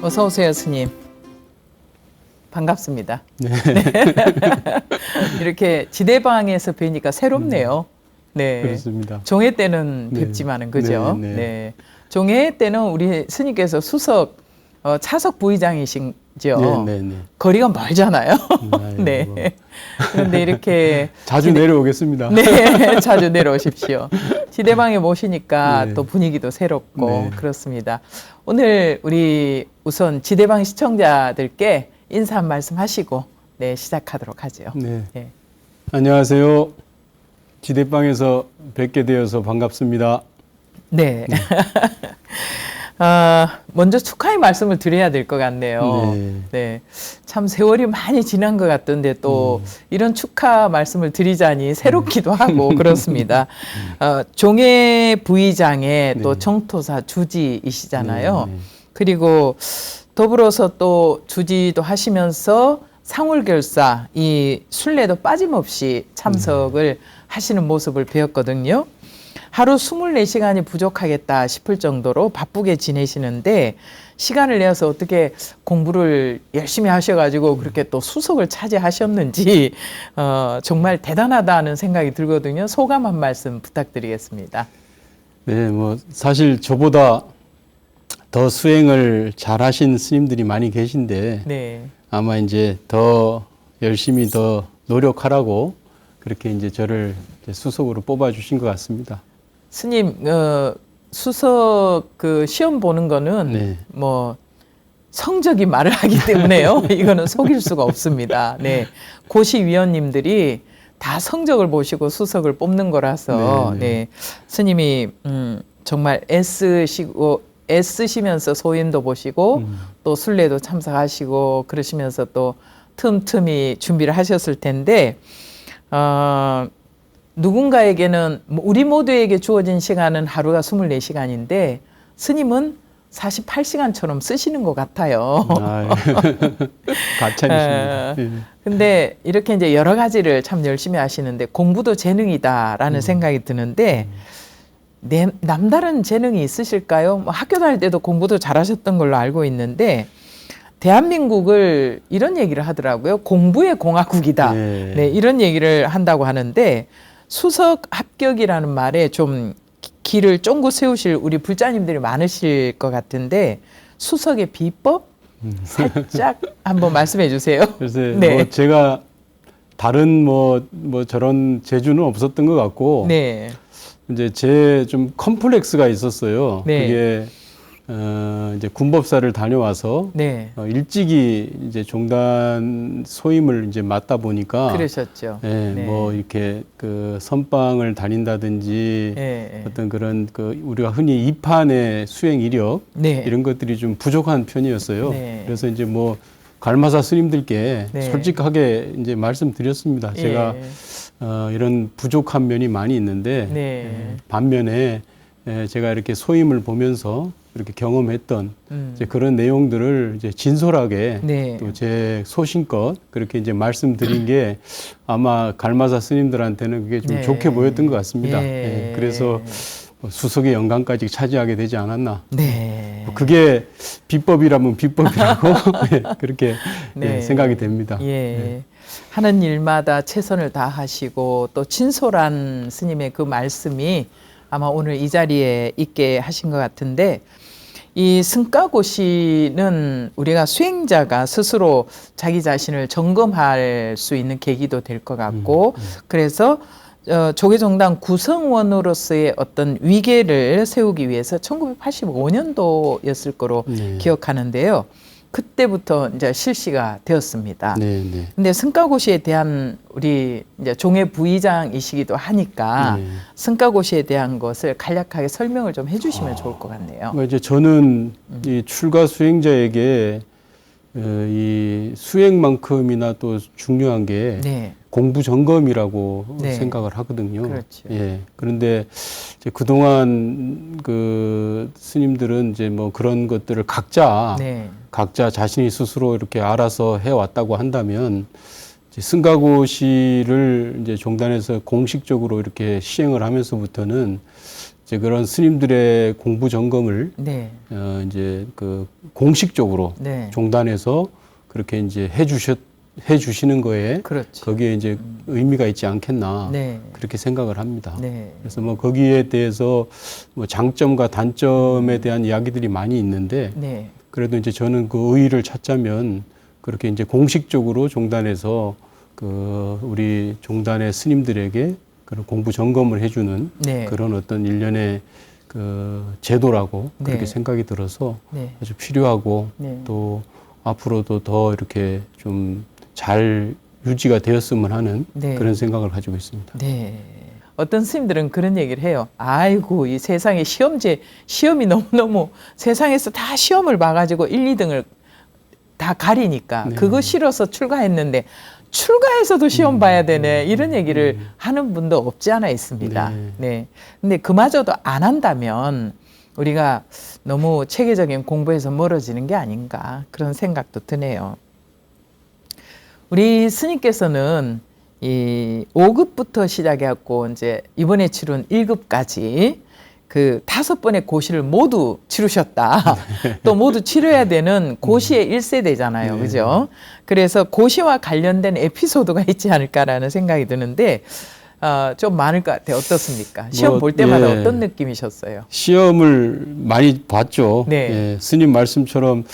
어서 오세요, 스님. 반갑습니다. 네. 이렇게 지대방에서 뵈니까 새롭네요. 네. 그렇습니다. 종회 때는 네. 뵙지만은 그죠? 네, 네. 네. 종회 때는 우리 스님께서 수석 차석 부의장이시죠. 네, 네. 거리가 멀잖아요. 아이고. 네. 그런데 이렇게 자주 내려오겠습니다. 네, 자주 내려오십시오. 지대방에 모시니까 네. 또 분위기도 새롭고 네. 그렇습니다. 오늘 우리 우선 지대방 시청자들께 인사 한 말씀 하시고 네, 시작하도록 하죠. 네. 네. 안녕하세요. 지대방에서 뵙게 되어서 반갑습니다. 네. 먼저 축하의 말씀을 드려야 될 것 같네요. 네. 네. 참 세월이 많이 지난 것 같던데 또 이런 축하 말씀을 드리자니 새롭기도 하고 그렇습니다. 종회 부의장의 또 네. 정토사 주지이시잖아요. 네, 네. 그리고 더불어서 또 주지도 하시면서 상울결사 이 순례도 빠짐없이 참석을 하시는 모습을 배웠거든요. 하루 24시간이 부족하겠다 싶을 정도로 바쁘게 지내시는데 시간을 내어서 어떻게 공부를 열심히 하셔가지고 그렇게 또 수석을 차지하셨는지 정말 대단하다는 생각이 들거든요. 소감 한 말씀 부탁드리겠습니다. 네, 뭐 사실 저보다 더 수행을 잘하신 스님들이 많이 계신데 네. 아마 이제 더 열심히 더 노력하라고 그렇게 이제 저를 이제 수석으로 뽑아주신 것 같습니다. 스님, 수석 그 시험 보는 거는 네. 뭐 성적이 말을 하기 때문에요. 이거는 속일 수가 없습니다. 네. 고시위원님들이 다 성적을 보시고 수석을 뽑는 거라서 네, 네. 네. 스님이 정말 애쓰시면서 소임도 보시고 또 순례도 참석하시고 그러시면서 또 틈틈이 준비를 하셨을 텐데 누군가에게는 우리 모두에게 주어진 시간은 하루가 24시간인데 스님은 48시간처럼 쓰시는 것 같아요. 가찬이십니다. 근데 이렇게 이제 여러 가지를 참 열심히 하시는데 공부도 재능이다라는 생각이 드는데 남다른 재능이 있으실까요? 뭐 학교 다닐 때도 공부도 잘하셨던 걸로 알고 있는데 대한민국을 이런 얘기를 하더라고요. 공부의 공화국이다. 네. 네, 이런 얘기를 한다고 하는데 수석 합격이라는 말에 좀 길을 쫑긋 세우실 우리 불자님들이 많으실 것 같은데 수석의 비법 살짝 한번 말씀해 주세요. 그래서 네. 뭐 제가 다른 뭐 저런 재주는 없었던 것 같고 네. 이제 제 좀 컴플렉스가 있었어요. 네. 그게 이제 군법사를 다녀와서 네. 일찍이 이제 종단 소임을 이제 맡다 보니까 그러셨죠. 예, 네. 뭐 이렇게 그 선방을 다닌다든지 네. 어떤 그런 그 우리가 흔히 입판의 수행 이력 네. 이런 것들이 좀 부족한 편이었어요. 네. 그래서 이제 뭐 갈마사 스님들께 네. 솔직하게 이제 말씀드렸습니다. 제가 예. 이런 부족한 면이 많이 있는데 네. 반면에 제가 이렇게 소임을 보면서 이렇게 경험했던 이제 그런 내용들을 이제 진솔하게 네. 또 제 소신껏 그렇게 이제 말씀드린 게 아마 갈마사 스님들한테는 그게 좀 네. 좋게 보였던 것 같습니다. 예. 그래서 수석의 영광까지 차지하게 되지 않았나. 네. 그게 비법이라면 비법이라고 그렇게 네. 생각이 됩니다. 예. 하는 일마다 최선을 다하시고 또 진솔한 스님의 그 말씀이 아마 오늘 이 자리에 있게 하신 것 같은데 이 승가고시는 우리가 수행자가 스스로 자기 자신을 점검할 수 있는 계기도 될 것 같고 그래서 조계종단 구성원으로서의 어떤 위계를 세우기 위해서 1985년도였을 거로 기억하는데요. 그때부터 이제 실시가 되었습니다. 네, 네. 근데 승가고시에 대한 우리 이제 종회 부의장이시기도 하니까 승가고시에 대한 것을 간략하게 설명을 좀 해주시면 좋을 것 같네요. 이제 저는 이 출가 수행자에게 이 수행만큼이나 또 중요한 게 네. 공부 점검이라고 네. 생각을 하거든요. 그렇죠. 예. 그런데 이제 그동안 그 스님들은 이제 뭐 그런 것들을 네. 각자 자신이 스스로 이렇게 알아서 해왔다고 한다면 이제 승가고시를 이제 종단에서 공식적으로 이렇게 시행을 하면서부터는 이제 그런 스님들의 공부 점검을 네. 이제 그 공식적으로 네. 종단에서 그렇게 이제 해주시는 거에 그렇죠. 거기에 이제 의미가 있지 않겠나 네. 그렇게 생각을 합니다. 네. 그래서 뭐 거기에 대해서 뭐 장점과 단점에 대한 이야기들이 많이 있는데 네. 그래도 이제 저는 그 의의를 찾자면 그렇게 이제 공식적으로 종단에서 그 우리 종단의 스님들에게 그런 공부 점검을 해주는 네. 그런 어떤 일련의 그 제도라고 그렇게 네. 생각이 들어서 네. 아주 필요하고 네. 또 앞으로도 더 이렇게 좀 잘 유지가 되었으면 하는 네. 그런 생각을 가지고 있습니다. 네. 어떤 스님들은 그런 얘기를 해요. 아이고, 이 세상에 시험이 너무너무 세상에서 다 시험을 봐가지고 1, 2등을 다 가리니까 네. 그거 싫어서 출가했는데 출가해서도 시험 봐야 되네. 이런 얘기를 하는 분도 없지 않아 있습니다. 네. 네. 근데 그마저도 안 한다면 우리가 너무 체계적인 공부에서 멀어지는 게 아닌가 그런 생각도 드네요. 우리 스님께서는 이 5급부터 시작해갖고 이제 이번에 치룬 1급까지 그 5번의 고시를 모두 치르셨다. 또 모두 치러야 되는 고시의 1세대잖아요. 네. 그죠? 그래서 고시와 관련된 에피소드가 있지 않을까라는 생각이 드는데 좀 많을 것 같아요. 어떻습니까? 시험 뭐, 볼 때마다 예. 어떤 느낌이셨어요? 시험을 많이 봤죠. 네. 예, 스님 말씀처럼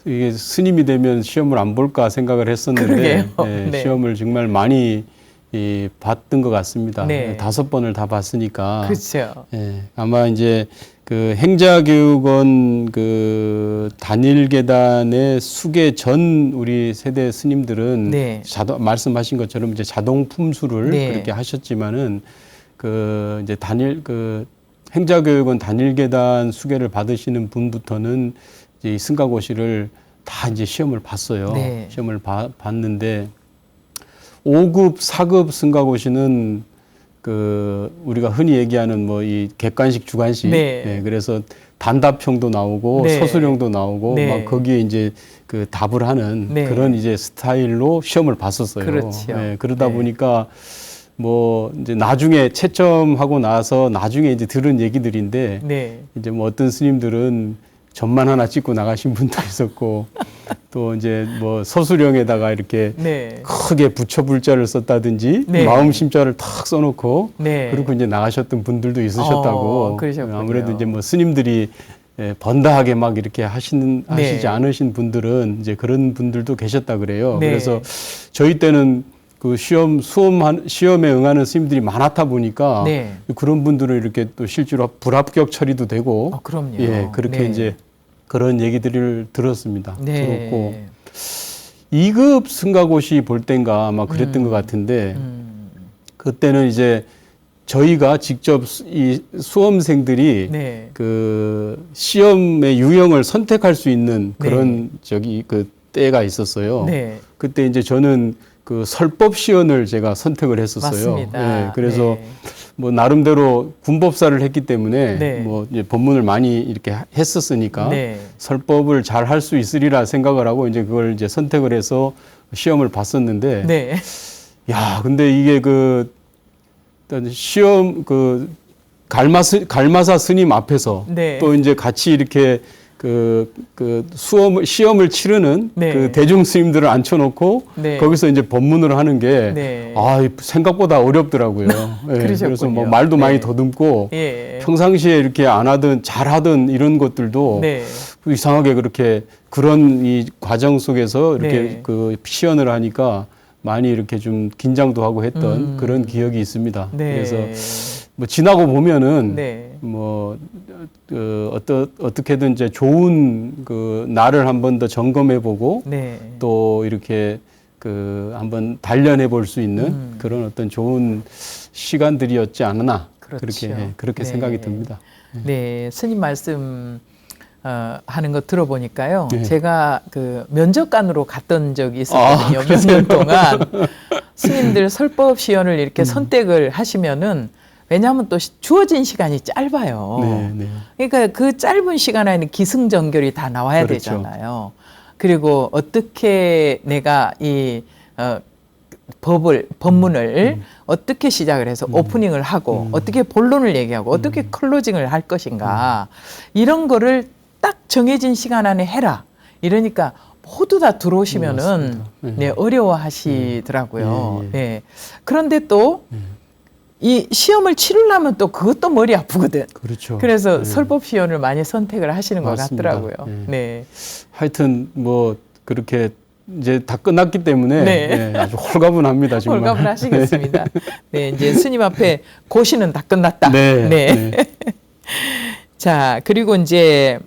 이게 스님이 되면 시험을 안 볼까 생각을 했었는데 그러게요. 예, 네. 시험을 정말 많이 봤던 것 같습니다. 네. 5번을 다 봤으니까. 그렇죠. 예, 아마 이제 그 행자교육원 그 단일계단의 수계 전 우리 세대 스님들은 네. 말씀하신 것처럼 이제 자동 품수를 네. 그렇게 하셨지만은 그 이제 행자교육원 단일계단 수계를 받으시는 분부터는 이제 이 승가고시를 다 이제 시험을 봤어요. 네. 시험을 봤는데 5급, 4급 승가고시는 그 우리가 흔히 얘기하는 뭐 이 객관식, 주관식, 네. 예, 그래서 단답형도 나오고 네. 서술형도 나오고 네. 막 거기에 이제 그 답을 하는 네. 그런 이제 스타일로 시험을 봤었어요. 그렇죠. 예, 그러다 네. 보니까 뭐 이제 나중에 채점하고 나서 나중에 이제 들은 얘기들인데 네. 이제 뭐 어떤 스님들은 점만 하나 찍고 나가신 분도 있었고 또 이제 뭐 서술형에다가 이렇게 네. 크게 부처불자를 썼다든지 네. 마음심자를 탁 써놓고 네. 그리고 이제 나가셨던 분들도 있으셨다고. 그러셨군요. 아무래도 이제 뭐 스님들이 번다하게 막 이렇게 하시지 않으신 분들은 이제 그런 분들도 계셨다 그래요. 네. 그래서 저희 때는 그 시험에 응하는 스님들이 많았다 보니까 네. 그런 분들은 이렇게 또 실제로 불합격 처리도 되고 그럼요. 예, 그렇게 네. 이제 그런 얘기들을 들었습니다. 네. 들었고 2급 승가고시 볼 땐가 아마 그랬던 것 같은데 그때는 이제 저희가 직접 이 수험생들이 네. 그 시험의 유형을 선택할 수 있는 그런 그 때가 있었어요. 네. 그때 이제 저는 그 설법 시연을 제가 선택을 했었어요. 맞습니다. 예, 그래서 네. 뭐 나름대로 군법사를 했기 때문에 네. 뭐 이제 법문을 많이 이렇게 했었으니까 네. 설법을 잘 할 수 있으리라 생각을 하고 이제 그걸 이제 선택을 해서 시험을 봤었는데 네. 야, 근데 이게 그 일단 시험 그 갈마사 스님 앞에서 네. 또 이제 같이 이렇게 시험을 치르는 네. 그 대중 스님들을 앉혀놓고 네. 거기서 이제 법문을 하는 게 네. 생각보다 어렵더라고요. 예, 그래서 뭐 말도 네. 많이 더듬고 예. 평상시에 이렇게 안 하던 잘 하던 이런 것들도 네. 이상하게 그렇게 그런 이 과정 속에서 이렇게 네. 그 시연을 하니까 많이 이렇게 좀 긴장도 하고 했던 그런 기억이 있습니다. 네. 그래서 뭐 지나고 보면은 네. 뭐 어떻게든 이제 좋은 그 나를 한 번 더 점검해 보고 네. 또 이렇게 그 한번 단련해 볼 수 있는 그런 어떤 좋은 시간들이었지 않나 그렇죠. 그렇게 네. 생각이 듭니다. 네, 스님 말씀 하는 거 들어보니까요. 네. 제가 그 면접관으로 갔던 적이 있었거든요. 몇 년 동안 스님들 설법 시연을 이렇게 선택을 하시면은 왜냐하면 또 주어진 시간이 짧아요. 네, 네. 그러니까 그 짧은 시간 안에 기승전결이 다 나와야 그렇죠. 되잖아요. 그리고 어떻게 내가 법문을 어떻게 시작을 해서 오프닝을 하고 어떻게 본론을 얘기하고 어떻게 클로징을 할 것인가 이런 거를 딱 정해진 시간 안에 해라. 이러니까 모두 다 들어오시면은 네, 어려워하시더라고요. 예, 예. 네. 그런데 또 이 시험을 치르려면 또 그것도 머리 아프거든. 그렇죠. 그래서 네. 설법 시연을 많이 선택을 하시는 맞습니다. 것 같더라고요. 네. 네. 하여튼 뭐 그렇게 이제 다 끝났기 때문에 네. 네, 아주 홀가분합니다 정말. 홀가분 하시겠습니다. 네, 이제 스님 앞에 고시는 다 끝났다. 네. 네. 네. 자, 그리고 이제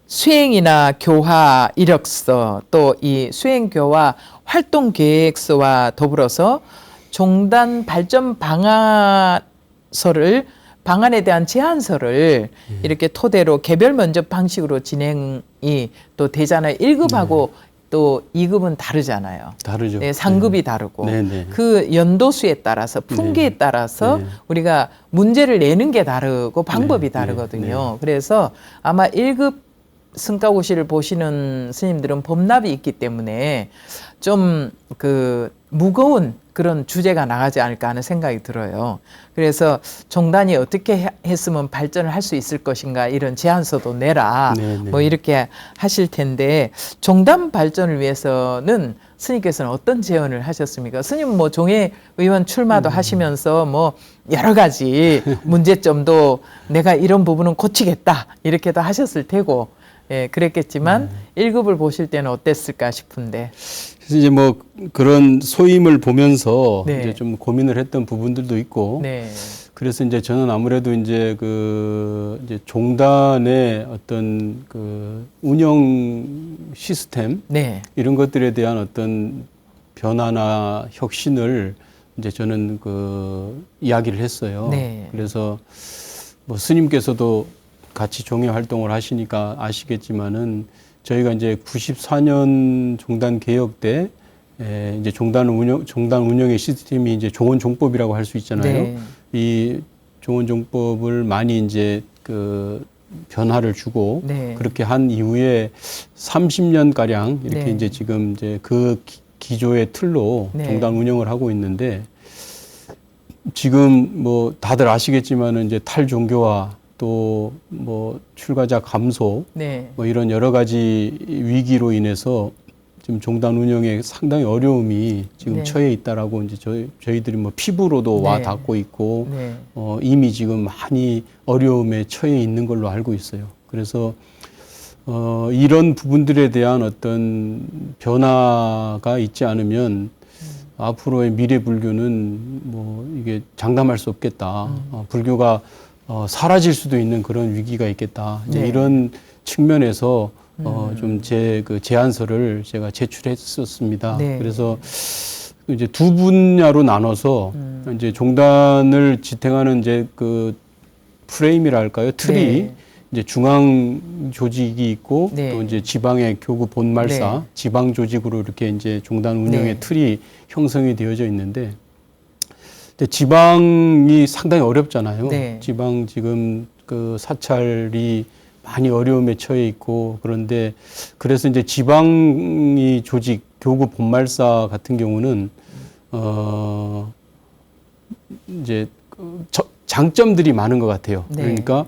수행이나 교화 이력서 또 이 수행 교화 활동 계획서와 더불어서 종단 발전 방안에 대한 제안서를 이렇게 토대로 개별 면접 방식으로 진행이 또 되잖아요. 1급하고 또 2급은 다르잖아요. 다르죠. 네, 상급이 다르고 네, 네. 그 연도수에 따라서 풍계에 따라서 네. 우리가 문제를 내는 게 다르고 방법이 네, 다르거든요. 그래서 아마 1급 승가고시를 보시는 스님들은 법납이 있기 때문에 좀 그 무거운 그런 주제가 나가지 않을까 하는 생각이 들어요. 그래서 종단이 어떻게 했으면 발전을 할 수 있을 것인가 이런 제안서도 내라. 네, 네. 뭐 이렇게 하실 텐데 종단 발전을 위해서는 스님께서는 어떤 제언을 하셨습니까? 스님 뭐 종회 의원 출마도 하시면서 뭐 여러 가지 문제점도 내가 이런 부분은 고치겠다 이렇게도 하셨을 테고 예, 그랬겠지만 1급을 보실 때는 어땠을까 싶은데. 그래서 이제 뭐 그런 소임을 보면서 네. 이제 좀 고민을 했던 부분들도 있고 네. 그래서 이제 저는 아무래도 이제 그 이제 종단의 어떤 그 운영 시스템 네. 이런 것들에 대한 어떤 변화나 혁신을 이제 저는 그 이야기를 했어요. 네. 그래서 뭐 스님께서도 같이 종회 활동을 하시니까 아시겠지만은 저희가 이제 94년 종단 개혁 때 이제 종단 운영의 시스템이 이제 종원종법이라고 할 수 있잖아요. 네. 이 종원종법을 많이 이제 그 변화를 주고 네. 그렇게 한 이후에 30년 가량 이렇게 네. 이제 지금 이제 그 기조의 틀로 네. 종단 운영을 하고 있는데 지금 뭐 다들 아시겠지만은 이제 탈종교화 또 뭐 출가자 감소 네. 뭐 이런 여러 가지 위기로 인해서 지금 종단 운영에 상당히 어려움이 지금 네. 처해 있다라고 이제 저희들이 뭐 피부로도 와 네. 닿고 있고 네. 이미 지금 많이 어려움에 처해 있는 걸로 알고 있어요. 그래서 이런 부분들에 대한 어떤 변화가 있지 않으면 앞으로의 미래 불교는 뭐 이게 장담할 수 없겠다. 불교가 사라질 수도 있는 그런 위기가 있겠다. 이제 네. 이런 측면에서 좀 제 그 제안서를 제가 제출했었습니다. 네. 그래서 이제 두 분야로 나눠서 이제 종단을 지탱하는 이제 그 프레임이랄까요? 틀이 네. 이제 중앙 조직이 있고 네. 또 이제 지방의 교구 본말사 네. 지방 조직으로 이렇게 이제 종단 운영의 네. 틀이 형성이 되어져 있는데 근데 지방이 상당히 어렵잖아요. 네. 지방 지금 그 사찰이 많이 어려움에 처해 있고 그런데 그래서 이제 지방이 조직 교구 본말사 같은 경우는 이제 장점들이 많은 것 같아요. 네. 그러니까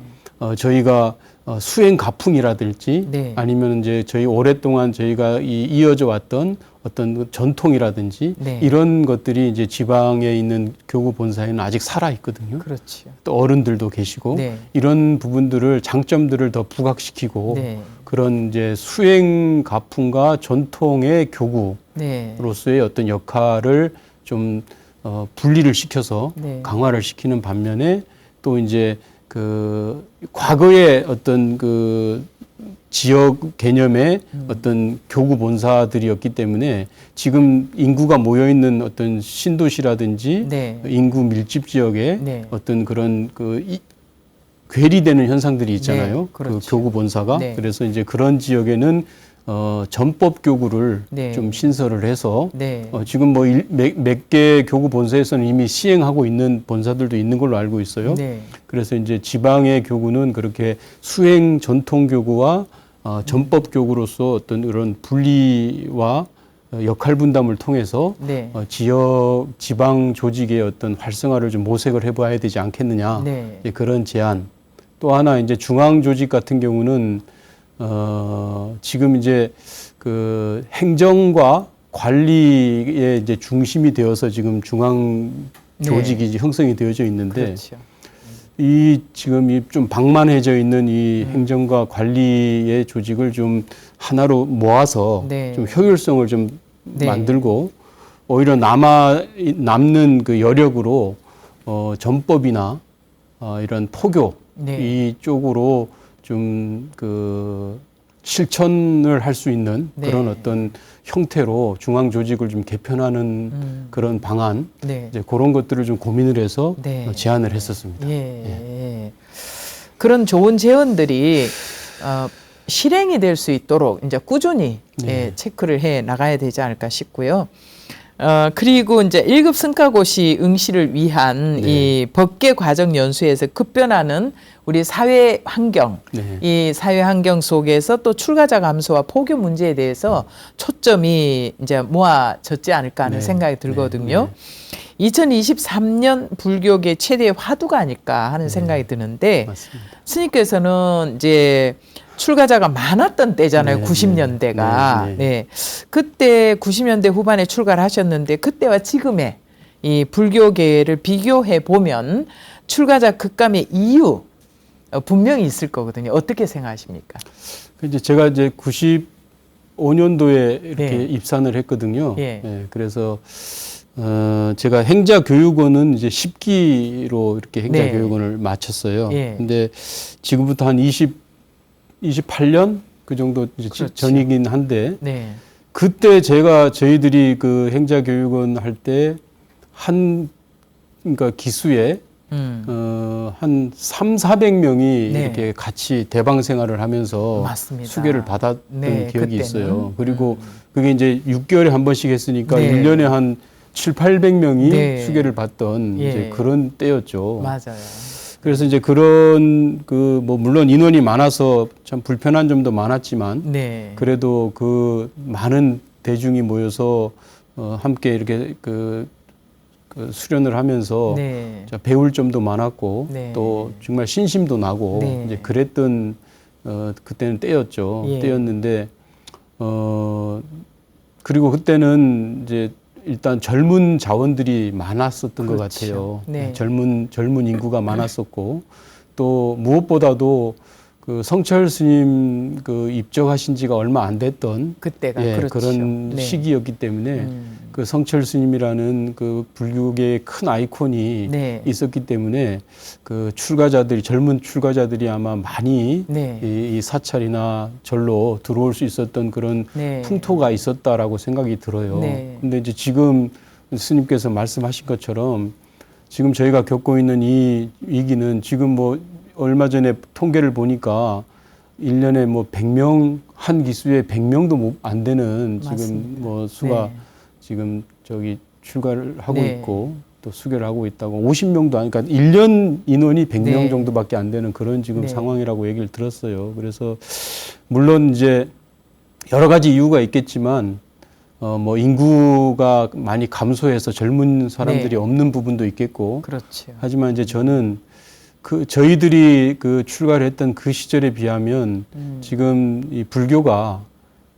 저희가 수행 가풍이라든지 네. 아니면 이제 저희 오랫동안 저희가 이어져 왔던 어떤 전통이라든지 네. 이런 것들이 이제 지방에 있는 교구 본사에는 아직 살아 있거든요. 그렇죠. 또 어른들도 계시고 네. 이런 부분들을 장점들을 더 부각시키고 네. 그런 이제 수행 가풍과 전통의 교구로서의 네. 어떤 역할을 좀 분리를 시켜서 네. 강화를 시키는 반면에 또 이제 그 과거의 어떤 그 지역 개념의 어떤 교구 본사들이었기 때문에 지금 인구가 모여 있는 어떤 신도시라든지 네. 인구 밀집 지역에 네. 어떤 그런 괴리되는 현상들이 있잖아요. 네, 그렇죠. 그 교구 본사가 네. 그래서 이제 그런 지역에는 전법 교구를 네. 좀 신설을 해서 네. 지금 뭐 몇 개 교구 본사에서는 이미 시행하고 있는 본사들도 있는 걸로 알고 있어요. 네. 그래서 이제 지방의 교구는 그렇게 수행 전통 교구와 전법 교구로서 어떤 이런 분리와 역할 분담을 통해서 네. 지역 지방 조직의 어떤 활성화를 좀 모색을 해봐야 되지 않겠느냐. 네. 이제 그런 제안. 또 하나 이제 중앙 조직 같은 경우는 지금 이제 그 행정과 관리의 이제 중심이 되어서 지금 중앙 조직이 이제 형성이 되어져 있는데 그렇죠. 이 지금 이 좀 방만해져 있는 이 행정과 관리의 조직을 좀 하나로 모아서 네. 좀 효율성을 좀 네. 만들고 오히려 남는 그 여력으로 전법이나 이런 포교 네. 이쪽으로 좀 그 실천을 할 수 있는 네. 그런 어떤 형태로 중앙 조직을 좀 개편하는 그런 방안 네. 이제 그런 것들을 좀 고민을 해서 네. 제안을 했었습니다. 예. 그런 좋은 제언들이 실행이 될 수 있도록 이제 꾸준히 네. 체크를 해 나가야 되지 않을까 싶고요. 그리고 이제 1급 승가고시 응시를 위한 네. 이 법계 과정 연수에서 급변하는 우리 사회 환경, 네. 이 사회 환경 속에서 또 출가자 감소와 포교 문제에 대해서 초점이 이제 모아졌지 않을까 하는 네. 생각이 들거든요. 네. 2023년 불교계 최대의 화두가 아닐까 하는 생각이 드는데 맞습니다. 스님께서는 이제 출가자가 많았던 때잖아요. 네, 90년대가. 네, 네, 네. 그때 90년대 후반에 출가를 하셨는데 그때와 지금의 이 불교계를 비교해 보면 출가자 급감의 이유 분명히 있을 거거든요. 어떻게 생각하십니까? 이제 제가 이제 95년도에 이렇게 네. 입산을 했거든요. 예. 그래서 제가 행자교육원은 이제 10기로 이렇게 네. 행자교육원을 마쳤어요. 예. 근데 지금부터 한 28년 그 정도 이제 그렇죠. 전이긴 한데 네. 그때 저희들이 그 행자교육원 할 때 그러니까 기수에 한 300~400명이 네. 이렇게 같이 대방 생활을 하면서 맞습니다. 수계를 받았던 네, 기억이 그때는. 있어요. 그리고 그게 이제 6개월에 한 번씩 했으니까 네. 1년에 한 700~800명이 네. 수계를 받던 예. 이제 그런 때였죠. 맞아요. 그래서 이제 그런 뭐 물론 인원이 많아서 참 불편한 점도 많았지만 네. 그래도 그 많은 대중이 모여서 함께 이렇게 그 수련을 하면서 네. 배울 점도 많았고 네. 또 정말 신심도 나고 네. 이제 그랬던 그때는 때였죠. 예. 때였는데 그리고 그때는 이제 일단 젊은 자원들이 많았었던 것 그렇죠. 같아요. 네. 젊은 인구가 많았었고 또 무엇보다도 그 성철 스님 그 입적하신 지가 얼마 안 됐던 그때가 그렇죠. 그런 네. 시기였기 때문에 그 성철 스님이라는 그 불교계의 큰 아이콘이 네. 있었기 때문에 그 젊은 출가자들이 아마 많이 네. 이 사찰이나 절로 들어올 수 있었던 그런 네. 풍토가 있었다라고 생각이 들어요. 네. 근데 이제 지금 스님께서 말씀하신 것처럼 지금 저희가 겪고 있는 이 위기는 지금 뭐 얼마 전에 통계를 보니까 1년에 뭐 100명, 한 기수에 100명도 안 되는 지금 맞습니다. 뭐 수가 네. 지금 출가를 하고 네. 있고 또 수교를 하고 있다고 50명도 아니까 1년 인원이 100명 네. 정도밖에 안 되는 그런 지금 네. 상황이라고 얘기를 들었어요. 그래서 물론 이제 여러 가지 이유가 있겠지만 뭐 인구가 많이 감소해서 젊은 사람들이 네. 없는 부분도 있겠고 그렇죠. 하지만 이제 저는 저희들이 그 출가를 했던 그 시절에 비하면 지금 이 불교가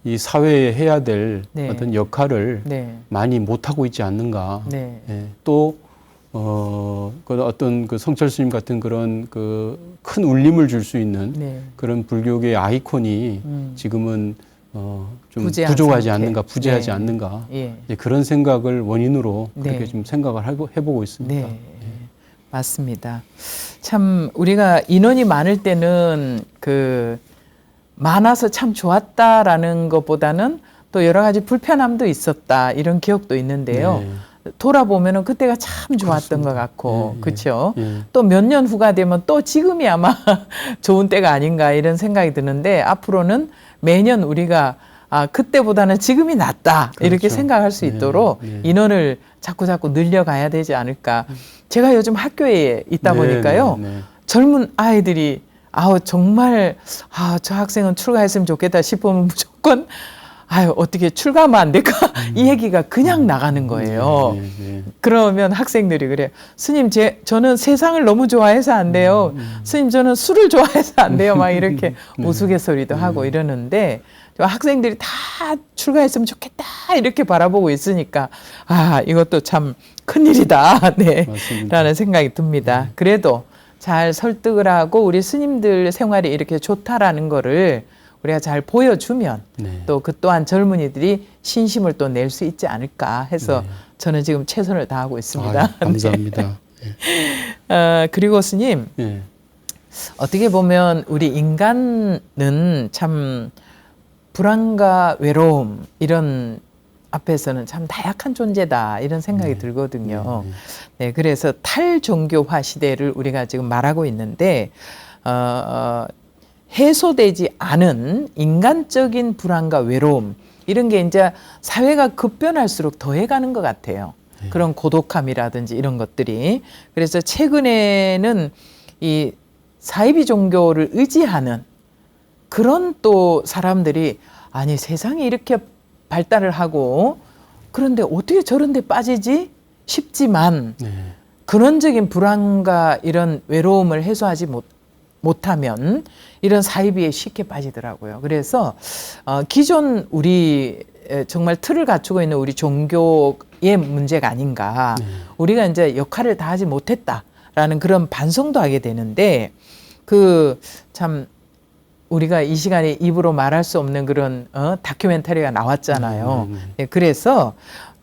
이 사회에 해야 될 네. 어떤 역할을 네. 많이 못하고 있지 않는가. 네. 또, 그 어떤 그 성철 스님 같은 그런 그 큰 울림을 줄 수 있는 네. 그런 불교계의 아이콘이 지금은 좀 부재한 부족하지 상태. 않는가, 부재하지 네. 않는가. 예. 이제 그런 생각을 원인으로 네. 그렇게 좀 생각을 해보고 있습니다. 네. 맞습니다. 참 우리가 인원이 많을 때는 많아서 참 좋았다라는 것보다는 또 여러 가지 불편함도 있었다 이런 기억도 있는데요. 네. 돌아보면은 그때가 참 좋았던 그렇습니다. 것 같고, 예, 예, 그렇죠? 예. 또 몇 년 후가 되면 또 지금이 아마 좋은 때가 아닌가 이런 생각이 드는데 앞으로는 매년 우리가 그때보다는 지금이 낫다 이렇게 그렇죠. 생각할 수 네, 있도록 네. 인원을 자꾸 늘려가야 되지 않을까. 제가 요즘 학교에 있다 네, 보니까요. 네, 네. 젊은 아이들이 정말 저 학생은 출가했으면 좋겠다 싶으면 무조건 아유 어떻게 출가하면 안 될까 이 얘기가 그냥 나가는 거예요. 그러면 학생들이 그래요. 스님 저는 세상을 너무 좋아해서 안 돼요. 스님 저는 술을 좋아해서 안 돼요. 막 이렇게 우스갯소리도 하고 이러는데 학생들이 다 출가했으면 좋겠다 이렇게 바라보고 있으니까 아 이것도 참 큰일이다 네 라는 생각이 듭니다. 그래도 잘 설득을 하고 우리 스님들 생활이 이렇게 좋다라는 거를 우리가 잘 보여주면 또 그 또한 젊은이들이 신심을 또 낼 수 있지 않을까 해서 저는 지금 최선을 다하고 있습니다. 아유, 감사합니다. 그리고 스님 어떻게 보면 우리 인간은 참 불안과 외로움 이런 앞에서는 참 나약한 존재다 이런 생각이 들거든요. 네, 그래서 탈종교화 시대를 우리가 지금 말하고 있는데 해소되지 않은 인간적인 불안과 외로움 이런 게 이제 사회가 급변할수록 더해가는 것 같아요. 그런 고독함이라든지 이런 것들이. 그래서 최근에는 이 사이비 종교를 의지하는 그런 또 사람들이 아니 세상이 이렇게 발달을 하고 그런데 어떻게 저런 데 빠지지 싶지만 근원적인 불안과 이런 외로움을 해소하지 못하면 이런 사이비에 쉽게 빠지더라고요. 그래서 기존 우리 정말 틀을 갖추고 있는 우리 종교의 문제가 아닌가. 우리가 이제 역할을 다하지 못했다라는 그런 반성도 하게 되는데 그 참 우리가 이 시간에 입으로 말할 수 없는 그런 다큐멘터리가 나왔잖아요. 네, 그래서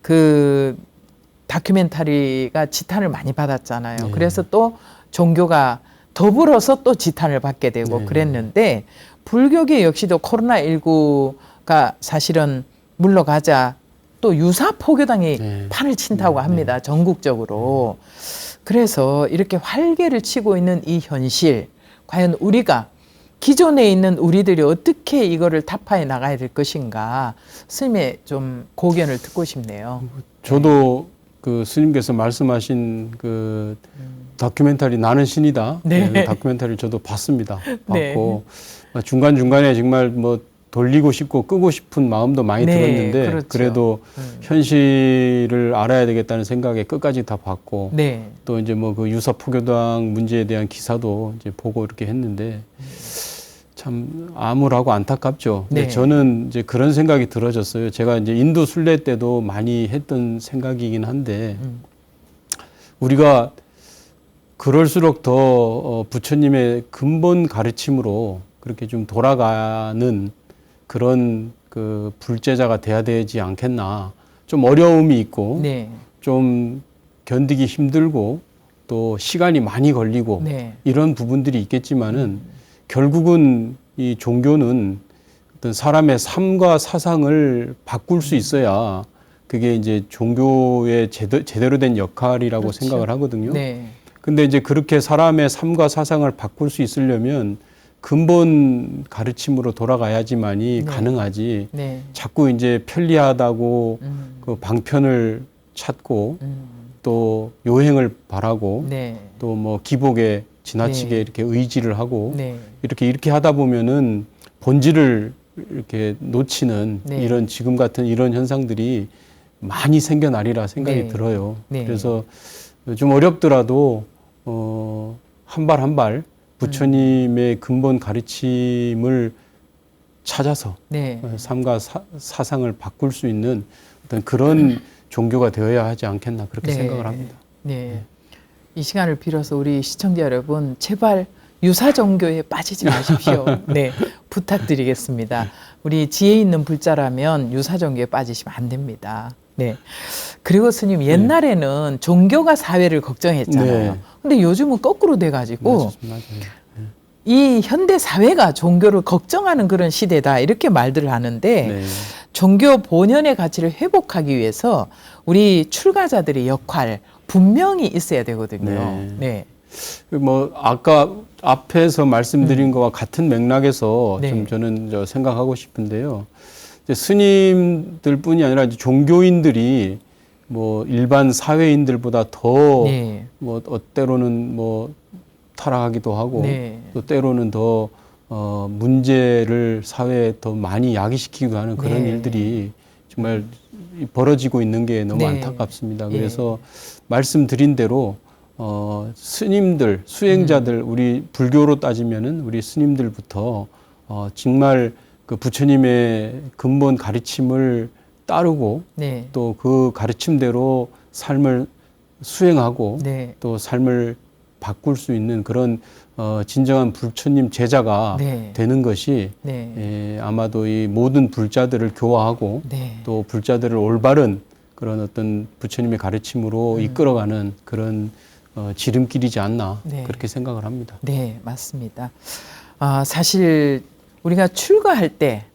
그 다큐멘터리가 지탄을 많이 받았잖아요. 그래서 또 종교가 더불어서 또 지탄을 받게 되고 그랬는데 불교계 역시도 코로나19가 사실은 물러가자 또 유사 포교당이 판을 친다고 합니다. 전국적으로. 그래서 이렇게 활개를 치고 있는 이 현실 과연 우리가 기존에 있는 우리들이 어떻게 이거를 타파해 나가야 될 것인가 스님의 좀 고견을 듣고 싶네요. 저도 그 스님께서 말씀하신 그 다큐멘터리 나는 신이다. 그 다큐멘터리를 저도 봤습니다. 봤고 중간중간에 정말 뭐 돌리고 싶고 끄고 싶은 마음도 많이 들었는데 그렇죠. 그래도 현실을 알아야 되겠다는 생각에 끝까지 다 봤고 또 이제 뭐 그 유사 포교당 문제에 대한 기사도 이제 보고 이렇게 했는데 참 암울하고 안타깝죠. 근데 저는 이제 그런 생각이 들어졌어요. 제가 이제 인도 순례 때도 많이 했던 생각이긴 한데 우리가 그럴수록 더 부처님의 근본 가르침으로 그렇게 좀 돌아가는 그런 그 불제자가 돼야 되지 않겠나. 좀 어려움이 있고 좀 견디기 힘들고 또 시간이 많이 걸리고 이런 부분들이 있겠지만은 결국은 이 종교는 어떤 사람의 삶과 사상을 바꿀 수 있어야 그게 이제 종교의 제대로 된 역할이라고 생각을 하거든요. 근데 이제 그렇게 사람의 삶과 사상을 바꿀 수 있으려면 근본 가르침으로 돌아가야지만이 가능하지. 자꾸 이제 편리하다고 그 방편을 찾고 또 요행을 바라고 또 뭐 기복에 지나치게 이렇게 의지를 하고 이렇게 하다 보면은 본질을 이렇게 놓치는 이런 지금 같은 이런 현상들이 많이 생겨나리라 생각이 들어요. 그래서 좀 어렵더라도 한 발 한 발 부처님의 근본 가르침을 찾아서 삶과 사상을 바꿀 수 있는 어떤 그런 종교가 되어야 하지 않겠나 그렇게 생각을 합니다. 이 시간을 빌어서 우리 시청자 여러분 제발 유사 종교에 빠지지 마십시오. 부탁드리겠습니다. 우리 지혜 있는 불자라면 유사 종교에 빠지시면 안 됩니다. 그리고 스님 옛날에는 종교가 사회를 걱정했잖아요. 근데 요즘은 거꾸로 돼가지고 이 현대 사회가 종교를 걱정하는 그런 시대다 이렇게 말들을 하는데 종교 본연의 가치를 회복하기 위해서 우리 출가자들의 역할 분명히 있어야 되거든요. 뭐 아까 앞에서 말씀드린 것과 같은 맥락에서 좀 저는 생각하고 싶은데요. 이제 스님들뿐이 아니라 이제 종교인들이 뭐 일반 사회인들보다 더 뭐 때로는 뭐 타락하기도 하고 또 때로는 더 문제를 사회에 더 많이 야기시키기도 하는 그런 네. 일들이 정말 벌어지고 있는 게 너무 네. 안타깝습니다. 예. 그래서 말씀드린 대로 스님들, 수행자들, 우리 불교로 따지면은 우리 스님들부터 정말 그 부처님의 근본 가르침을 따르고 네. 또 그 가르침대로 삶을 수행하고 네. 또 삶을 바꿀 수 있는 그런 진정한 부처님 제자가 네. 되는 것이 네. 아마도 이 모든 불자들을 교화하고 네. 또 불자들을 올바른 그런 어떤 부처님의 가르침으로 이끌어가는 그런 지름길이지 않나 네. 그렇게 생각을 합니다. 네, 맞습니다. 사실 우리가 출가할 때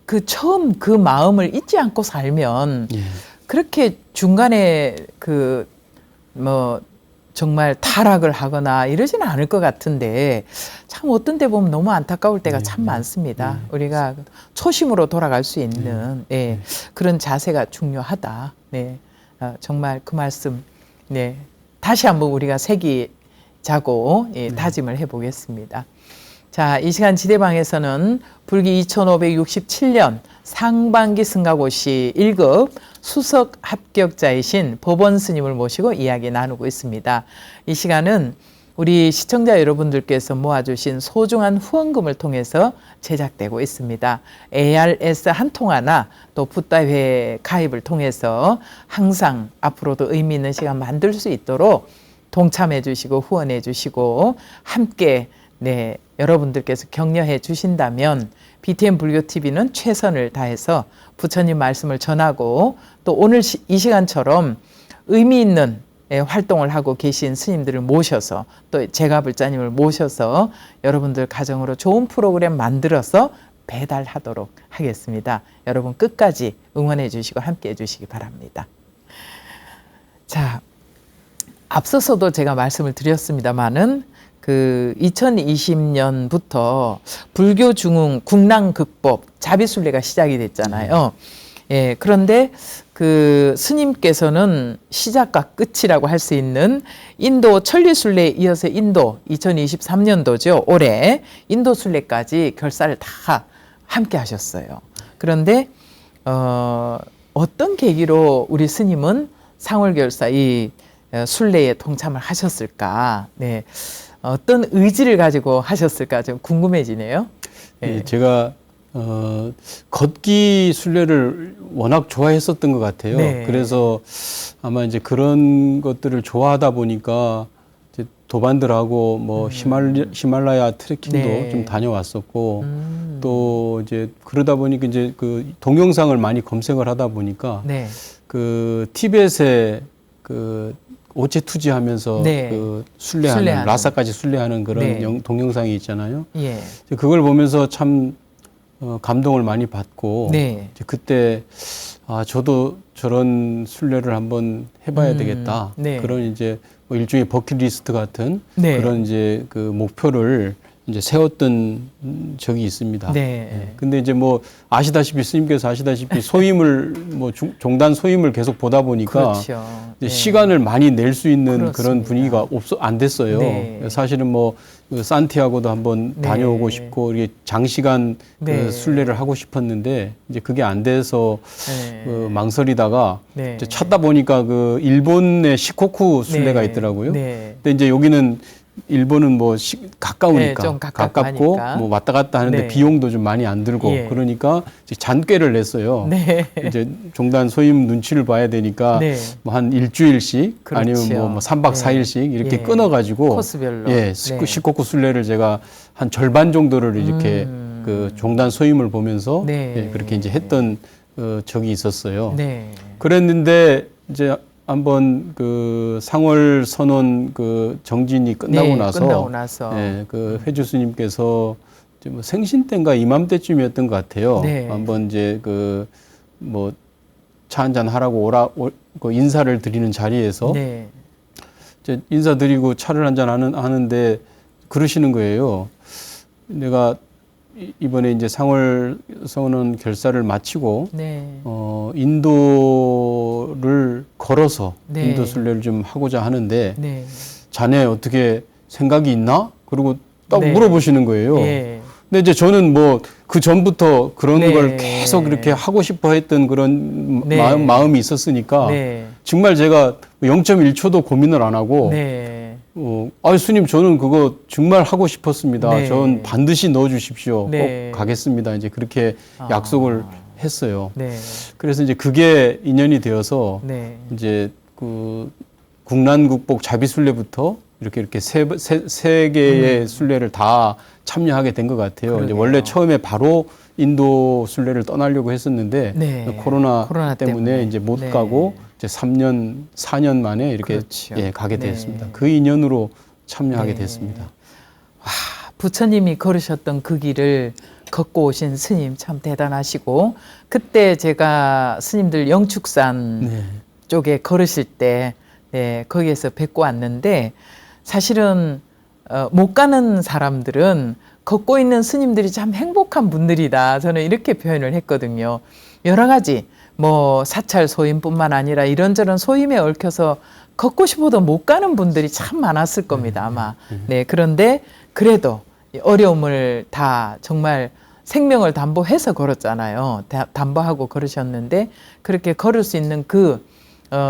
그 처음 그 마음을 잊지 않고 살면 예. 그렇게 중간에 그 뭐 정말 타락을 하거나 이러지는 않을 것 같은데 참 어떤 데 보면 너무 안타까울 때가 네, 참 네, 많습니다. 우리가 초심으로 돌아갈 수 있는 네. 그런 자세가 중요하다. 네, 정말 그 말씀 다시 한번 우리가 새기자고 다짐을 해보겠습니다. 자, 이 시간 지대방에서는 불기 2567년 상반기 승가고시 1급 수석 합격자이신 법원 스님을 모시고 이야기 나누고 있습니다. 이 시간은 우리 시청자 여러분들께서 모아주신 소중한 후원금을 통해서 제작되고 있습니다. ARS 한 통 하나 또 붓다회 가입을 통해서 항상 앞으로도 의미 있는 시간 만들 수 있도록 동참해 주시고 후원해 주시고 함께 여러분들께서 격려해 주신다면 BTN 불교TV는 최선을 다해서 부처님 말씀을 전하고 또 오늘 이 시간처럼 의미 있는 활동을 하고 계신 스님들을 모셔서 또 제가 불자님을 모셔서 여러분들 가정으로 좋은 프로그램 만들어서 배달하도록 하겠습니다. 여러분 끝까지 응원해 주시고 함께 해 주시기 바랍니다. 자, 앞서서도 제가 말씀을 드렸습니다마는 그 2020년부터 불교 중흥 국랑극법 자비순례가 시작이 됐잖아요. 예, 그런데 그 스님께서는 시작과 끝이라고 할 수 있는 인도 천리순례에 이어서 인도 2023년도죠. 올해 인도 순례까지 결사를 다 함께 하셨어요. 그런데 어떤 계기로 우리 스님은 상월결사 이 순례에 동참을 하셨을까? 네. 어떤 의지를 가지고 하셨을까 좀 궁금해지네요. 예, 제가 걷기 순례를 워낙 좋아했었던 것 같아요. 네. 그래서 아마 이제 그런 것들을 좋아하다 보니까 이제 도반들하고 뭐 히말라야 트레킹도 네. 좀 다녀왔었고 또 이제 그러다 보니까 이제 그 동영상을 많이 검색을 하다 보니까 네. 그 티벳에 그 오체투지하면서 네. 그 순례하는 라사까지 순례하는 그런 네. 동영상이 있잖아요. 예. 그걸 보면서 참 감동을 많이 받고 네. 이제 그때 저도 저런 순례를 한번 해봐야 되겠다. 네. 그런 이제 뭐 일종의 버킷리스트 같은 네. 그런 이제 그 목표를 이제 세웠던 적이 있습니다. 네. 근데 이제 뭐 아시다시피 스님께서 아시다시피 소임을 뭐 종단 소임을 계속 보다 보니까 그렇죠. 이제 시간을 많이 낼 수 있는 그렇습니다. 그런 분위기가 안 됐어요. 네. 사실은 뭐 그 산티아고도 한번 네. 다녀오고 싶고 이게 장시간 네. 그 순례를 하고 싶었는데 이제 그게 안 돼서 네. 그 망설이다가 네. 이제 찾다 보니까 그 일본의 시코쿠 순례가 네. 있더라고요. 네. 근데 이제 여기는 일본은 뭐 가까우니까 네, 좀 가깝고 하니까. 뭐 왔다 갔다 하는데 네. 비용도 좀 많이 안 들고 예. 그러니까 이제 잔꾀를 냈어요. 네. 이제 종단 소임 눈치를 봐야 되니까 네. 뭐 한 일주일씩 그렇죠. 아니면 뭐 3박 네. 4일씩 이렇게 예. 끊어가지고 코스별로. 예, 네. 시코쿠 순례를 제가 한 절반 정도를 이렇게 그 종단 소임을 보면서 네. 예, 그렇게 이제 했던 적이 있었어요. 네. 그랬는데 이제 한번 그 상월 선언 그 정진이 끝나고 네, 나서, 끝나고 나서. 예, 그 회주 스님께서 이제 뭐 생신 때인가 이맘때쯤이었던 것 같아요. 네. 한번 이제 그 뭐 차 한잔 하라고 그 인사를 드리는 자리에서 네. 이제 인사드리고 차를 한잔 하는데 그러시는 거예요. 내가 이번에 이제 상월 선언 결사를 마치고 네. 인도를 걸어서 네. 인도 순례를 좀 하고자 하는데 네. 자네 어떻게 생각이 있나? 그리고 딱 네. 물어보시는 거예요. 예. 근데 이제 저는 뭐 그 전부터 그런 네. 걸 계속 이렇게 하고 싶어 했던 그런 네. 마음이 있었으니까 네. 정말 제가 0.1초도 고민을 안 하고 네. 스님 저는 그거 정말 하고 싶었습니다. 네. 전 반드시 넣어 주십시오. 네. 꼭 가겠습니다. 이제 그렇게 아. 약속을 했어요. 네. 그래서 이제 그게 인연이 되어서 네. 이제 그 국난국복 자비순례부터 이렇게 세 개의 순례를 다 참여하게 된 것 같아요. 이제 그러게요. 원래 처음에 바로 인도 순례를 떠나려고 했었는데 네. 코로나 때문에 이제 못 네. 가고 이제 4년 만에 이렇게 그렇죠. 가게 네. 됐습니다. 그 인연으로 참여하게 네. 됐습니다. 부처님이 걸으셨던 그 길을 걷고 오신 스님 참 대단하시고, 그때 제가 스님들 영축산 네. 쪽에 걸으실 때 네, 거기에서 뵙고 왔는데, 사실은 못 가는 사람들은 걷고 있는 스님들이 참 행복한 분들이다, 저는 이렇게 표현을 했거든요. 여러 가지 뭐 사찰 소임뿐만 아니라 이런저런 소임에 얽혀서 걷고 싶어도 못 가는 분들이 참 많았을 겁니다, 아마. 네, 그런데 그래도 어려움을 다 정말 생명을 담보해서 걸었잖아요. 담보하고 걸으셨는데, 그렇게 걸을 수 있는 그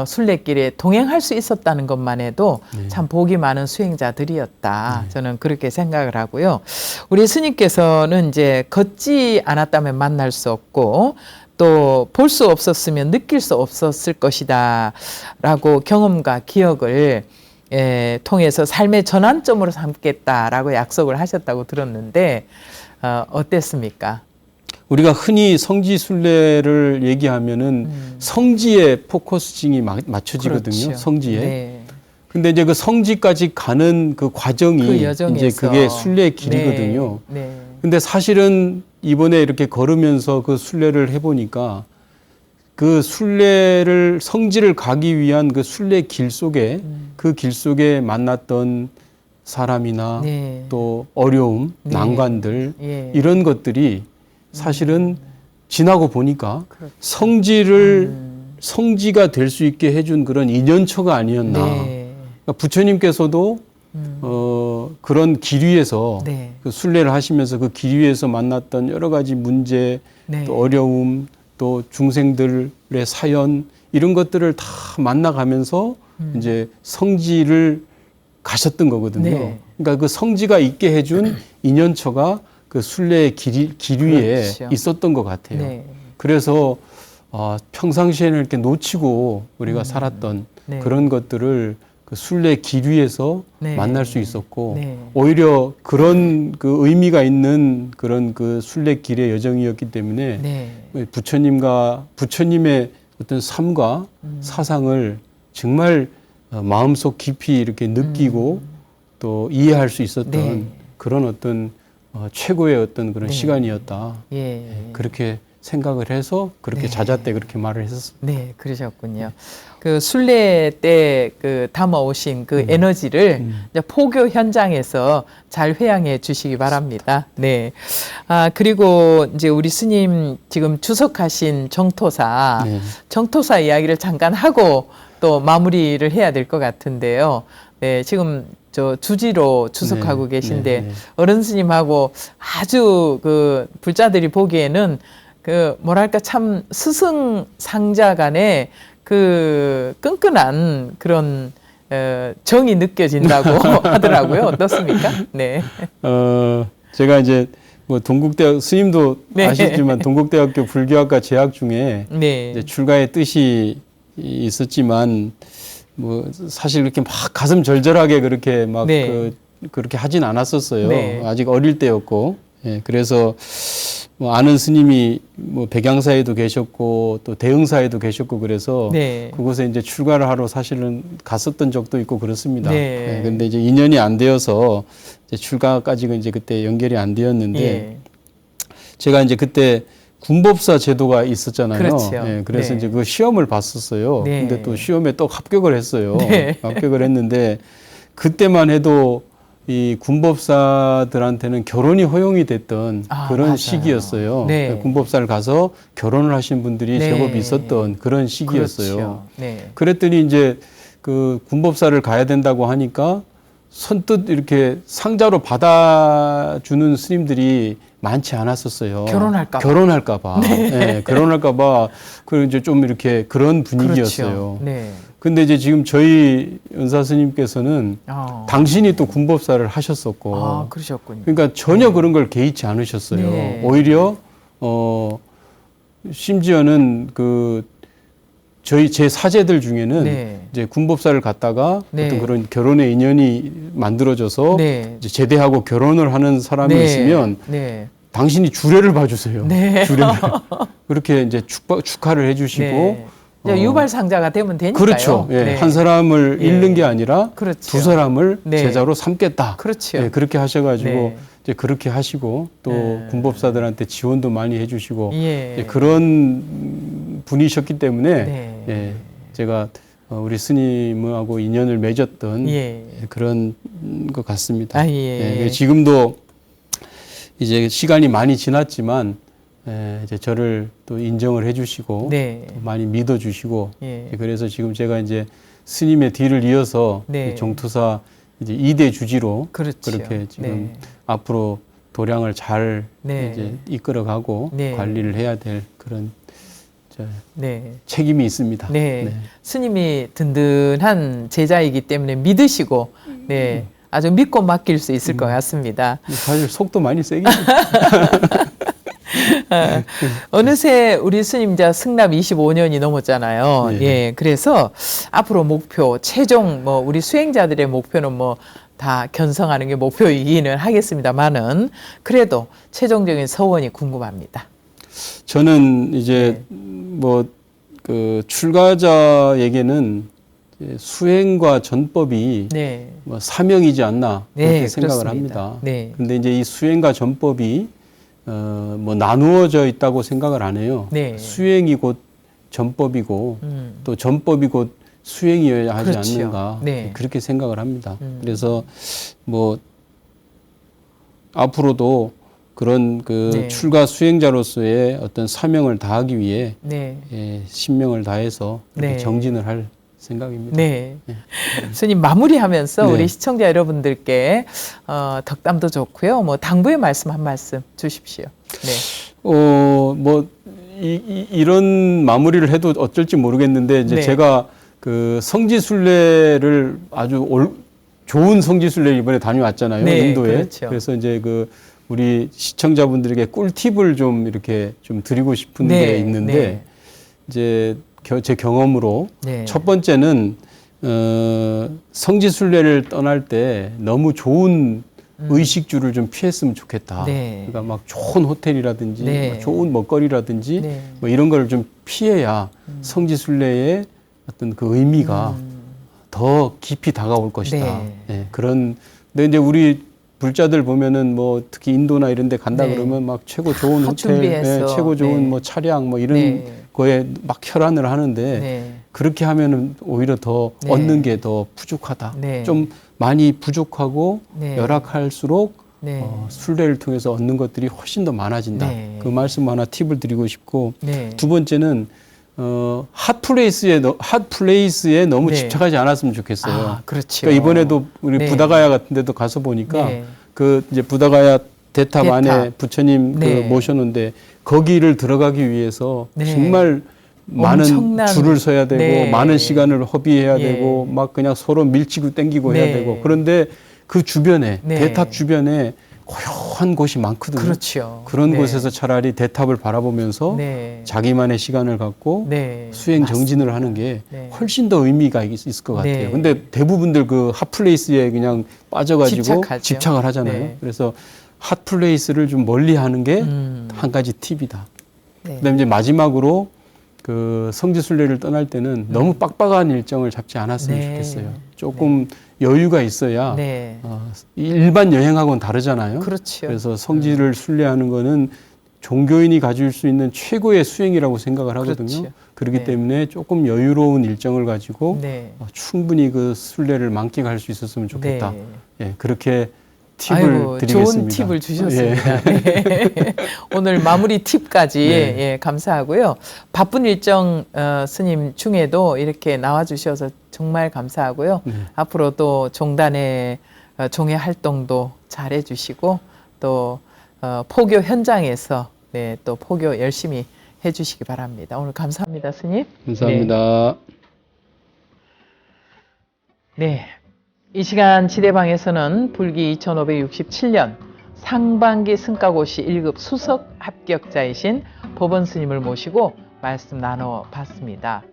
순례길에 동행할 수 있었다는 것만 해도 참 복이 많은 수행자들이었다. 저는 그렇게 생각을 하고요. 우리 스님께서는 이제 걷지 않았다면 만날 수 없고, 또 볼 수 없었으면 느낄 수 없었을 것이다 라고 경험과 기억을 통해서 삶의 전환점으로 삼겠다라고 약속을 하셨다고 들었는데, 어땠습니까? 우리가 흔히 성지 순례를 얘기하면은 성지에 포커스징이 맞춰지거든요. 그렇죠. 성지에. 네. 근데 이제 그 성지까지 가는 그 과정이 그 여정에서. 이제 그게 순례의 길이거든요. 네. 네. 근데 사실은 이번에 이렇게 걸으면서 그 순례를 해보니까 그 순례를 성지를 가기 위한 그 순례 길 속에 그 길 속에 만났던 사람이나 네. 또 어려움, 네. 난관들 예. 이런 것들이 사실은 지나고 보니까 그렇죠. 성지가 될 수 있게 해준 그런 인연처가 아니었나. 네. 그러니까 부처님께서도 그런 길 위에서 네. 그 순례를 하시면서 그 길 위에서 만났던 여러 가지 문제, 네. 또 어려움, 또 중생들의 사연 이런 것들을 다 만나가면서 이제 성지를 가셨던 거거든요. 네. 그러니까 그 성지가 있게 해준 인연처가 그 순례의 길 위에 그렇죠. 있었던 것 같아요. 네. 그래서 평상시에는 이렇게 놓치고 우리가 살았던 네. 그런 것들을 그 순례 길 위에서 네. 만날 수 있었고 네. 오히려 그런 그 의미가 있는 그런 그 순례 길의 여정이었기 때문에 네. 부처님의 어떤 삶과 사상을 정말 마음속 깊이 이렇게 느끼고 또 이해할 수 있었던 네. 그런 어떤 최고의 어떤 그런 네. 시간이었다. 예. 그렇게 생각을 해서 그렇게 네. 자잣대 그렇게 말을 했었습니다. 네, 그러셨군요. 그 순례 때 그 담아오신 그 에너지를 이제 포교 현장에서 잘 회양해 주시기 바랍니다. 네. 그리고 이제 우리 스님 지금 주석하신 정토사, 네. 정토사 이야기를 잠깐 하고 또 마무리를 해야 될 것 같은데요. 네, 지금 저 주지로 주석하고 네, 계신데 네, 네. 어른 스님하고 아주 그 불자들이 보기에는 그 뭐랄까 참 스승 상자 간의 그 끈끈한 그런 정이 느껴진다고 하더라고요. 어떻습니까? 네. 제가 이제 뭐 동국대학 스님도 네. 아시지만 동국대학교 불교학과 재학 중에 네. 이제 출가의 뜻이 있었지만 뭐 사실 이렇게 막 가슴 절절하게 그렇게 막 네. 그렇게 하진 않았었어요. 네. 아직 어릴 때였고. 예, 그래서 뭐 아는 스님이 뭐 백양사에도 계셨고 또 대흥사에도 계셨고 그래서 네. 그곳에 이제 출가를 하러 사실은 갔었던 적도 있고 그렇습니다. 네. 예, 근데 이제 인연이 안 되어서 이제 출가까지가 이제 그때 연결이 안 되었는데 예. 제가 이제 그때 군법사 제도가 있었잖아요. 그렇죠. 예, 그래서 네. 이제 그 시험을 봤었어요. 네. 근데 또 시험에 또 합격을 했어요. 네. 합격을 했는데 그때만 해도 이 군법사들한테는 결혼이 허용이 됐던 그런 맞아요. 시기였어요. 네. 군법사를 가서 결혼을 하신 분들이 네. 제법 있었던 그런 시기였어요. 그렇죠. 네. 그랬더니 이제 그 군법사를 가야 된다고 하니까 선뜻 이렇게 상자로 받아주는 스님들이 많지 않았었어요. 결혼할까봐. 네, 결혼할까봐. 그 이제 좀 이렇게 그런 분위기였어요. 그렇죠. 네. 근데 이제 지금 저희 은사 스님께서는 당신이 또 군법사를 하셨었고. 그러셨군요. 그러니까 전혀 그런 걸 개의치 않으셨어요. 네. 오히려, 심지어는 제 사제들 중에는 네. 이제 군법사를 갔다가 네. 어떤 그런 결혼의 인연이 만들어져서 네. 이제 제대하고 결혼을 하는 사람이 네. 있으면 네. 당신이 주례를 봐주세요. 네. 주례를. 그렇게 이제 축하를 해주시고. 네. 유발상자가 되면 되니까요. 그렇죠. 예, 네. 한 사람을 예. 잃는 게 아니라 그렇죠. 두 사람을 네. 제자로 삼겠다. 그렇죠. 예, 그렇게 하셔가지고 네. 이제 그렇게 하시고 또 네. 군법사들한테 지원도 많이 해주시고 예. 예, 그런 분이셨기 때문에 네. 예, 제가 우리 스님하고 인연을 맺었던 예. 그런 것 같습니다. 예. 예, 지금도 이제 시간이 많이 지났지만 이제 저를 또 인정을 해주시고 네. 또 많이 믿어주시고 예. 그래서 지금 제가 이제 스님의 뒤를 이어서 네. 정투사 이제 2대 주지로 그렇죠. 그렇게 지금 네. 앞으로 도량을 잘 네. 이제 이끌어가고 네. 관리를 해야 될 그런 네. 책임이 있습니다. 네. 스님이 든든한 제자이기 때문에 믿으시고, 네. 아주 믿고 맡길 수 있을 것 같습니다. 사실 속도 많이 세게. 어느새 우리 스님 이제 승납 25년이 넘었잖아요. 네. 예. 그래서 앞으로 목표, 최종 우리 수행자들의 목표는 다 견성하는 게 목표이기는 하겠습니다만은 그래도 최종적인 서원이 궁금합니다. 저는 이제 출가자에게는 수행과 전법이 네. 사명이지 않나 그렇게 네, 생각을 그렇습니다. 합니다. 네. 근데 이제 이 수행과 전법이 나누어져 있다고 생각을 안 해요. 네. 수행이 곧 전법이고 또 전법이 곧 수행이어야 하지 그렇죠. 않는가 네. 그렇게 생각을 합니다. 그래서 앞으로도 그런 네. 출가 수행자로서의 어떤 사명을 다하기 위해 네. 신명을 다해서 이렇게 네. 정진을 할 생각입니다. 네. 스님 마무리하면서 네. 우리 시청자 여러분들께 덕담도 좋고요. 당부의 말씀 한 말씀 주십시오. 네. 이런 마무리를 해도 어쩔지 모르겠는데 이제 네. 제가 성지순례를 아주 좋은 성지순례 이번에 다녀왔잖아요. 네, 인도에. 그렇죠. 그래서 이제 우리 시청자분들에게 꿀팁을 좀 이렇게 좀 드리고 싶은 네, 게 있는데 네. 이제 제 경험으로 네. 첫 번째는 성지순례를 떠날 때 너무 좋은 의식주를 좀 피했으면 좋겠다. 네. 그러니까 막 좋은 호텔이라든지 네. 막 좋은 먹거리라든지 네. 이런 걸 좀 피해야 성지순례의 어떤 그 의미가 더 깊이 다가올 것이다. 네. 예, 근데 이제 우리 불자들 보면은 특히 인도나 이런 데 간다 네. 그러면 막 최고 좋은 호텔, 준비해서. 최고 좋은 네. 차량 이런 네. 거에 막 혈안을 하는데 네. 그렇게 하면은 오히려 더 네. 얻는 게 더 부족하다. 네. 좀 많이 부족하고 네. 열악할수록 네. 순례를 통해서 얻는 것들이 훨씬 더 많아진다. 네. 그 말씀 하나 팁을 드리고 싶고 네. 두 번째는 핫플레이스에 너무 네. 집착하지 않았으면 좋겠어요. 그렇죠. 그러니까 이번에도 우리 네. 부다가야 같은 데도 가서 보니까 네. 이제 부다가야 대탑 안에 부처님 네. 모셨는데 거기를 들어가기 위해서 네. 정말 많은 엄청난- 줄을 서야 되고 네. 많은 시간을 허비해야 예. 되고 막 그냥 서로 밀치고 땡기고 네. 해야 되고 그런데 그 주변에 네. 대탑 주변에 고요한 곳이 많거든요. 그렇죠. 그런 네. 곳에서 차라리 대탑을 바라보면서 네. 자기만의 시간을 갖고 네. 수행 맞습니다. 정진을 하는 게 네. 훨씬 더 의미가 있을 것 같아요. 네. 근데 대부분들 그 핫플레이스에 그냥 빠져가지고 집착하죠. 집착을 하잖아요. 네. 그래서 핫플레이스를 좀 멀리 하는 게 한 가지 팁이다. 네. 그다음에 이제 마지막으로 성지순례를 떠날 때는 너무 빡빡한 일정을 잡지 않았으면 네. 좋겠어요. 조금 여유가 있어야 네. 일반 여행하고는 다르잖아요. 그렇죠. 그래서 성지를 순례하는 거는 종교인이 가질 수 있는 최고의 수행이라고 생각을 하거든요. 그렇죠. 그렇기 네. 때문에 조금 여유로운 일정을 가지고 네. 충분히 그 순례를 만끽할 수 있었으면 좋겠다. 네. 예, 그렇게 팁을 아이고, 드리겠습니다. 좋은 팁을 주셨습니다. 예. 네. 오늘 마무리 팁까지 네. 예, 감사하고요. 바쁜 일정 스님 중에도 이렇게 나와주셔서 정말 감사하고요. 네. 앞으로 또 종단의 종회 활동도 잘 해주시고 또 포교 현장에서 네, 또 포교 열심히 해주시기 바랍니다. 오늘 감사합니다, 스님. 감사합니다. 네. 이 시간 지대방에서는 불기 2567년 상반기 승가고시 1급 수석 합격자이신 법원 스님을 모시고 말씀 나눠봤습니다.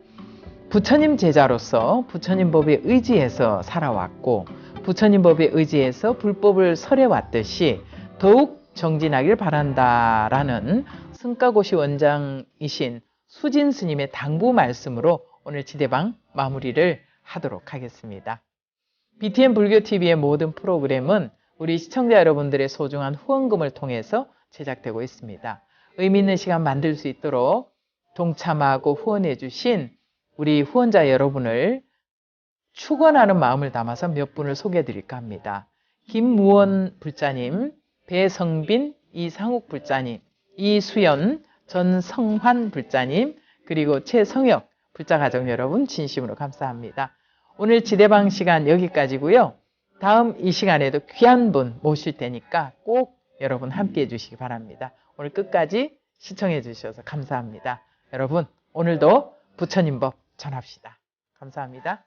부처님 제자로서 부처님 법에 의지해서 살아왔고 부처님 법에 의지해서 불법을 설해왔듯이 더욱 정진하길 바란다라는 승가고시 원장이신 수진 스님의 당부 말씀으로 오늘 지대방 마무리를 하도록 하겠습니다. BTN 불교TV의 모든 프로그램은 우리 시청자 여러분들의 소중한 후원금을 통해서 제작되고 있습니다. 의미 있는 시간 만들 수 있도록 동참하고 후원해 주신 우리 후원자 여러분을 축원하는 마음을 담아서 몇 분을 소개해 드릴까 합니다. 김무원 불자님, 배성빈, 이상욱 불자님, 이수연, 전성환 불자님, 그리고 최성혁 불자가족 여러분 진심으로 감사합니다. 오늘 지대방 시간 여기까지고요. 다음 이 시간에도 귀한 분 모실 테니까 꼭 여러분 함께 해주시기 바랍니다. 오늘 끝까지 시청해 주셔서 감사합니다. 여러분 오늘도 부처님 법 전합시다. 감사합니다.